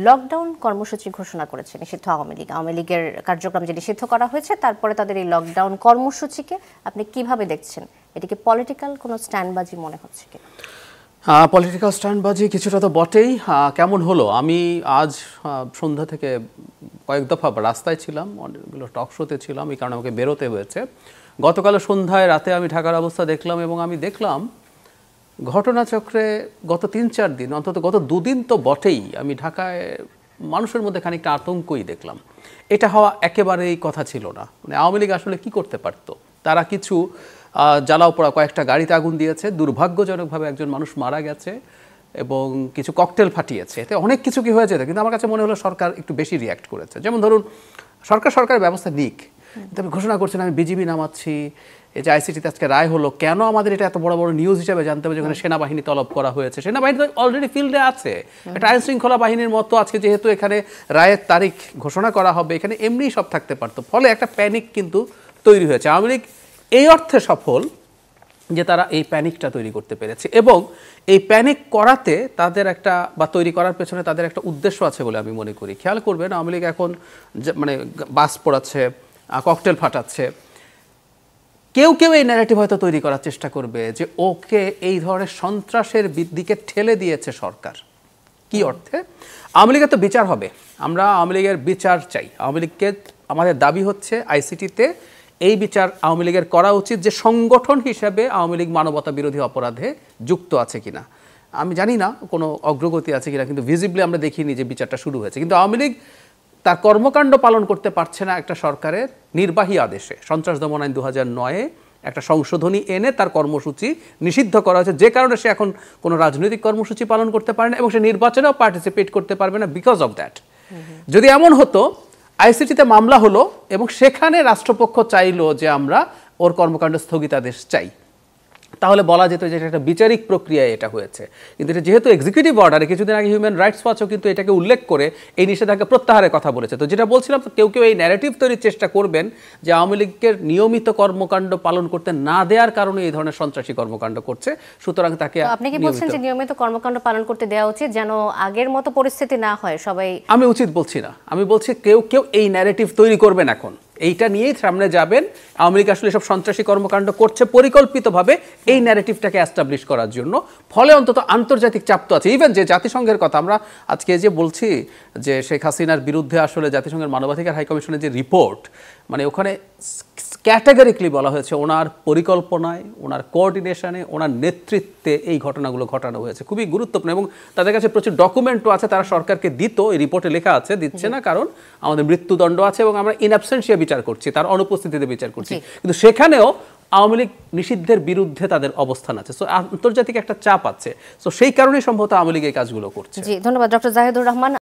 Lockdown কর্মসূচি ঘোষণা করেছে নিষিদ্ধ আওয়ামী লীগের কার্যক্রম যে নিষিদ্ধ করা হয়েছে, তারপরে তাদের এই লকডাউন কর্মসূচিকে আপনি কিভাবে দেখছেন? এটিকে পলিটিক্যাল কোনো স্ট্যান্ডবাজি মনে হচ্ছে কি? পলিটিক্যাল স্ট্যান্ডবাজি কিছুটা তো বটেই। কেমন হলো, আমি আজ সন্ধ্যা থেকে কয়েক দফা রাস্তায় ছিলাম, অনেকগুলো টক শোতে ছিলাম, এই কারণে আমাকে বেরোতে হয়েছে। গতকাল সন্ধ্যায় রাতে আমি ঢাকার অবস্থা দেখলাম এবং আমি দেখলাম ঘটনাচক্রে গত ৩-৪ দিন, অন্তত গত 2 দিন তো বটেই, আমি ঢাকায় মানুষের মধ্যে খানিকটা আতঙ্কই দেখলাম। এটা হওয়া একেবারেই কথা ছিল না। মানে আওয়ামী লীগ আসলে কি করতে পারত? তারা কিছু জ্বালাও পোড়া, কয়েকটা গাড়িতে আগুন দিয়েছে, দুর্ভাগ্যজনকভাবে একজন মানুষ মারা গেছে এবং কিছু ককটেল ফাটিয়েছে, এতে অনেক কিছু কি হয়ে যেত। কিন্তু আমার কাছে মনে হলো সরকার একটু বেশি রিয়্যাক্ট করেছে। যেমন ধরুন, সরকারের ব্যবস্থা নিক, তবে ঘোষণা করছেন আমি বিজিবি নামাচ্ছি, এই যে আইসিটিতে আজকে রায় হলো, কেন আমাদের এটা এত বড় বড় নিউজ হিসেবে জানতে হবে? যেখানে সেনাবাহিনী তলব করা হয়েছে, সেনাবাহিনী তো অলরেডি ফিল্ডে আছে, একটা আইন শৃঙ্খলা বাহিনীর মতো। আজকে যেহেতু এখানে রায়ের তারিখ ঘোষণা করা হবে, এখানে এমনি সব থাকতে পারতো, ফলে একটা প্যানিক কিন্তু তৈরি হয়েছে। আওয়ামী লীগ এই অর্থে সফল যে তারা এই প্যানিকটা তৈরি করতে পেরেছে, এবং এই প্যানিক করাতে তাদের একটা, বা তৈরি করার পেছনে তাদের একটা উদ্দেশ্য আছে বলে আমি মনে করি। খেয়াল করবেন, আওয়ামী লীগ এখন মানে বাস পোড়াচ্ছে, ককটেল ফাটাচ্ছে। কেউ এই ন্যারেটিভ হয়তো তৈরি করার চেষ্টা করবে যে ওকে এই ধরনের সন্ত্রাসের দিকে ঠেলে দিয়েছে সরকার। কি অর্থে? আওয়ামী লীগের তো বিচার হবে, আমরা আওয়ামী লীগের বিচার চাই। আওয়ামী লীগকে আমাদের দাবি হচ্ছে আইসিটিতে এই বিচার আওয়ামী লীগের করা উচিত, যে সংগঠন হিসেবে আওয়ামী লীগ মানবতা বিরোধী অপরাধে যুক্ত আছে কিনা। আমি জানি না কোনো অগ্রগতি আছে কিনা, কিন্তু ভিজিবলি আমরা দেখিনি যে বিচারটা শুরু হয়েছে। কিন্তু আওয়ামী লীগ তার কর্মকাণ্ড পালন করতে পারছে না একটা সরকারের নির্বাহী আদেশে। সন্ত্রাস দমন আইন 2009-এ একটা সংশোধনী এনে তার কর্মসূচি নিষিদ্ধ করা হয়েছে, যে কারণে সে এখন কোনো রাজনৈতিক কর্মসূচি পালন করতে পারে না এবং সে নির্বাচনেও পার্টিসিপেট করতে পারবে না বিকজ অফ দ্যাট। যদি এমন হতো, আইসিটিতে মামলা হলো এবং সেখানে রাষ্ট্রপক্ষ চাইলো যে আমরা ওর কর্মকাণ্ড স্থগিতাদেশ চাই, তাহলে বলা যেত যে এটা একটা বিচারিক প্রক্রিয়ায় এটা হয়েছে। কিন্তু এটা যেহেতু এক্সিকিউটিভ অর্ডারে, কিছুদিন আগে হিউম্যান রাইটস ওয়াচও কিন্তু এটাকে উল্লেখ করে এই নিষেধাজ্ঞা প্রত্যাহারের কথা বলেছে। তো যেটা বলছিলাম, কেউ এই ন্যারেটিভ তৈরির চেষ্টা করবেন যে আওয়ামী লীগের নিয়মিত কর্মকাণ্ড পালন করতে না দেওয়ার কারণে এই ধরনের সন্ত্রাসী কর্মকাণ্ড করছে, সুতরাং তাকে। আপনি কি বলছেন যে নিয়মিত কর্মকাণ্ড পালন করতে দেওয়া উচিত, যেন আগের মতো পরিস্থিতি না হয়? সবাই, আমি উচিত বলছি না, আমি বলছি কেউ এই ন্যারেটিভ তৈরি করবেন, এখন এইটা নিয়েই সামনে যাবেন। আওয়ামী লীগ আসলে সব সন্ত্রাসী কর্মকাণ্ড করছে পরিকল্পিতভাবে এই ন্যারেটিভটাকে অ্যাস্টাবলিশ করার জন্য। ফলে অন্তত আন্তর্জাতিক চাপ তো আছে। ইভেন যে জাতিসংঘের কথা আমরা আজকে যে বলছি, যে শেখ হাসিনার বিরুদ্ধে আসলে জাতিসংঘের মানবাধিকার হাইকমিশনের যে রিপোর্ট, মানে ওখানে ক্যাটাগরিক্যালি বলা হয়েছে ওনার পরিকল্পনায়, ওনার কোঅর্ডিনেশনে, ওনার নেতৃত্বে এই ঘটনাগুলো ঘটানো হয়েছে। খুবই গুরুত্বপূর্ণ, এবং তাদের কাছে প্রচুর ডকুমেন্টও আছে। তারা সরকারকে দিত, এই রিপোর্টে লেখা আছে, দিচ্ছে না কারণ আমাদের মৃত্যুদণ্ড আছে এবং আমরা ইন অ্যাবসেন্সিয়া বিচার করছি, তার অনুপস্থিতিতে বিচার করছি। কিন্তু সেখানেও আওয়ামী লীগ নিষিদ্ধের বিরুদ্ধে তাদের অবস্থান আছে। সো আন্তর্জাতিক একটা চাপ আছে, সো সেই কারণেই সম্ভবত আওয়ামী লীগ এই কাজগুলো করছে। জি, ধন্যবাদ ডক্টর জাহিদুর রহমান।